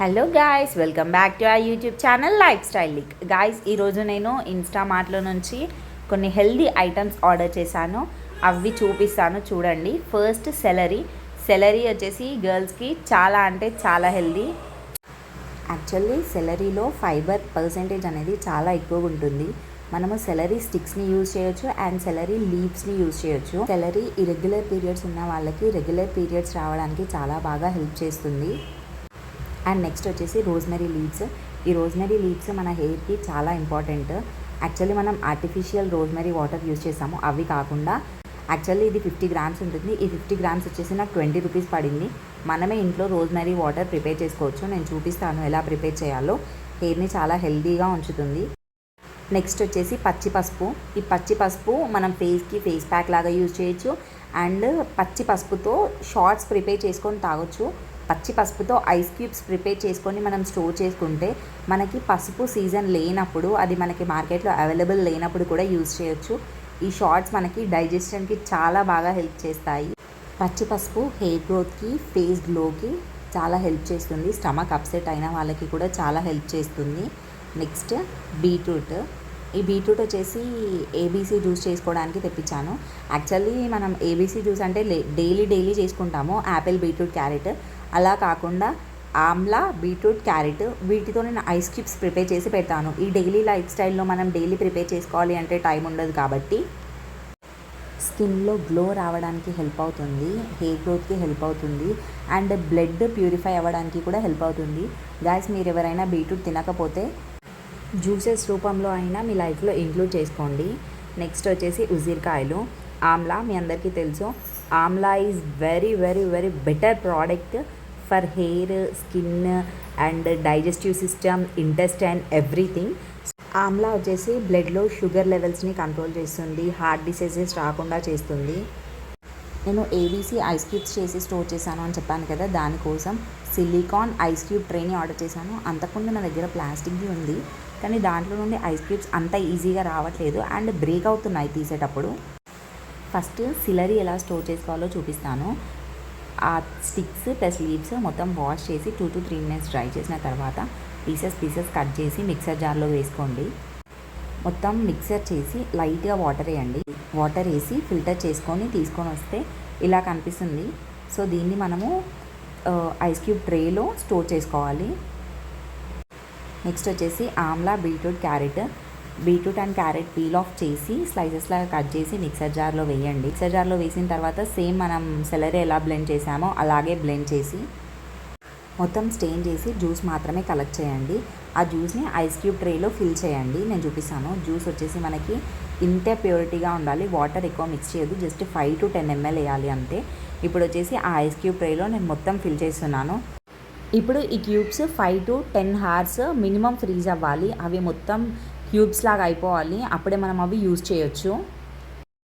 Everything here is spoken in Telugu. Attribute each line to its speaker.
Speaker 1: Hello guys, welcome back to our YouTube channel lifestyle లిక్. గాయ్స్, ఈరోజు నేను ఇన్స్టామార్ట్లో నుంచి కొన్ని హెల్దీ ఐటమ్స్ ఆర్డర్ చేశాను. అవి చూపిస్తాను చూడండి. ఫస్ట్ సెలరీ వచ్చేసి గర్ల్స్కి చాలా అంటే చాలా హెల్దీ. యాక్చువల్లీ సెలరీలో ఫైబర్ పర్సెంటేజ్ అనేది చాలా ఎక్కువగా ఉంటుంది. మనము సెలరీ స్టిక్స్ని యూజ్ చేయొచ్చు అండ్ సెలరీ లీవ్స్ని యూజ్ చేయొచ్చు. సెలరీ ఇరెగ్యులర్ పీరియడ్స్ ఉన్న వాళ్ళకి రెగ్యులర్ పీరియడ్స్ రావడానికి చాలా బాగా హెల్ప్ చేస్తుంది. అండ్ నెక్స్ట్ వచ్చేసి రోజ్మెరీ లీవ్స్. ఈ రోజ్మెరీ లీవ్స్ మన హెయిర్కి చాలా ఇంపార్టెంట్. యాక్చువల్లీ మనం ఆర్టిఫిషియల్ రోజ్మెరీ వాటర్ యూజ్ చేసాము, అవి కాకుండా యాక్చువల్లీ ఇది 50 గ్రామ్స్ ఉంటుంది. ఈ 50 గ్రామ్స్ వచ్చేసి నాకు 20 రూపీస్ పడింది. మనమే ఇంట్లో రోజ్మెరీ వాటర్ ప్రిపేర్ చేసుకోవచ్చు. నేను చూపిస్తాను ఎలా ప్రిపేర్ చేయాలో. హెయిర్ని చాలా హెల్దీగా ఉంచుతుంది. నెక్స్ట్ వచ్చేసి పచ్చి పసుపు. ఈ పచ్చి పసుపు మనం ఫేస్కి ఫేస్ ప్యాక్ లాగా యూజ్ చేయొచ్చు అండ్ పచ్చి పసుపుతో షార్ట్స్ ప్రిపేర్ చేసుకొని తాగొచ్చు. పచ్చి పసుపుతో ఐస్ క్యూబ్స్ ప్రిపేర్ చేసుకొని మనం స్టోర్ చేసుకుంటే మనకి పసుపు సీజన్ లేనప్పుడు, అది మనకి మార్కెట్లో అవైలబుల్ లేనప్పుడు కూడా యూజ్ చేయొచ్చు. ఈ షార్ట్స్ మనకి డైజెషన్కి చాలా బాగా హెల్ప్ చేస్తాయి. పచ్చి పసుపు హెయిర్ గ్రోత్కి, ఫేస్ గ్లోకి చాలా హెల్ప్ చేస్తుంది. స్టమక్ అప్సెట్ అయిన వాళ్ళకి కూడా చాలా హెల్ప్ చేస్తుంది. Next beetroot. ఈ బీట్రూట్ వచ్చేసి ఏబీసీ జ్యూస్ చేసుకోవడానికి తెప్పించాను. యాక్చువల్లీ మనం ఏబీసీ జ్యూస్ అంటే డైలీ చేసుకుంటాము, యాపిల్, బీట్రూట్, క్యారెట్. అలా కాకుండా ఆమ్లా, బీట్రూట్, క్యారెట్ వీటితో నేను ఐస్ క్యూబ్స్ ప్రిపేర్ చేసి పెడతాను. ఈ డైలీ లైఫ్ స్టైల్లో మనం డైలీ ప్రిపేర్ చేసుకోవాలి అంటే టైం ఉండదు కాబట్టి స్కిన్లో గ్లో రావడానికి హెల్ప్ అవుతుంది, హెయిర్ గ్రోత్కి హెల్ప్ అవుతుంది అండ్ బ్లడ్ ప్యూరిఫై అవ్వడానికి కూడా హెల్ప్ అవుతుంది. గాయ్స్, మీరు ఎవరైనా బీట్రూట్ తినకపోతే జ్యూసెస్ రూపంలో అయినా మీ లైఫ్లో ఇంక్లూడ్ చేసుకోండి. నెక్స్ట్ వచ్చేసి ఉసిరికాయలు. ఆమ్లా మీ అందరికీ తెలుసు. Amla is very very very better product for hair, skin and digestive system, intestine, everything. Amla వచ్చేసి బ్లడ్లో షుగర్ లెవెల్స్ని కంట్రోల్ చేస్తుంది, హార్ట్ డిసీజెస్ రాకుండా చేస్తుంది. నేను ఏబీసీ ఐస్ క్యూబ్స్ చేసి స్టోర్ చేశాను అని చెప్పాను కదా, దానికోసం సిలికాన్ ఐస్ క్యూబ్ ట్రేని ఆర్డర్ చేశాను. అంతకుముందు నా దగ్గర ప్లాస్టిక్ది ఉంది, కానీ దాంట్లో నుండి ఐస్ క్యూబ్స్ అంత ఈజీగా రావట్లేదు అండ్ బ్రేక్ అవుతున్నాయి తీసేటప్పుడు. ఫస్ట్ సిలరీ ఎలా స్టోర్ చేసుకోవాలో చూపిస్తాను. ఆ స్టిక్స్ ప్లస్ లీవ్స్ మొత్తం వాష్ చేసి 2 to 3 minutes డ్రై చేసిన తర్వాత పీసెస్ కట్ చేసి మిక్సర్ జార్లో వేసుకోండి. మొత్తం మిక్సర్ చేసి లైట్గా వాటర్ వేయండి. వాటర్ వేసి ఫిల్టర్ చేసుకొని తీసుకొని వస్తే ఇలా కనిపిస్తుంది. సో దీన్ని మనము ఐస్ క్యూబ్ ట్రేలో స్టోర్ చేసుకోవాలి. నెక్స్ట్ వచ్చేసి Amla, beetroot and carrot peel off చేసి స్లైసెస్ లాగా కట్ చేసి మిక్సర్ జార్లో వేయండి. మిక్సర్ జార్లో వేసిన తర్వాత సేమ్ మనం సెలరీ ఎలా బ్లెండ్ చేసామో అలాగే బ్లెండ్ చేసి మొత్తం స్టెయిన్ చేసి జ్యూస్ మాత్రమే కలెక్ట్ చేయండి. ఆ జ్యూస్ని ఐస్ క్యూబ్ ట్రేలో ఫిల్ చేయండి. నేను చూపిస్తాను. జ్యూస్ వచ్చేసి మనకి ఇంతే ప్యూరిటీగా ఉండాలి, వాటర్ ఎక్కువ మిక్స్ చేయదు, జస్ట్ 5 to 10 ml వేయాలి అంతే. ఇప్పుడు వచ్చేసి ఆ ఐస్ క్యూబ్ ట్రేలో నేను మొత్తం ఫిల్ చేస్తున్నాను. ఇప్పుడు ఈ cubes 5 to 10 hours minimum freeze అవ్వాలి. అవి మొత్తం క్యూబ్స్ లాగా అయిపోవాలి, అప్పుడే మనం అవి యూజ్ చేయొచ్చు.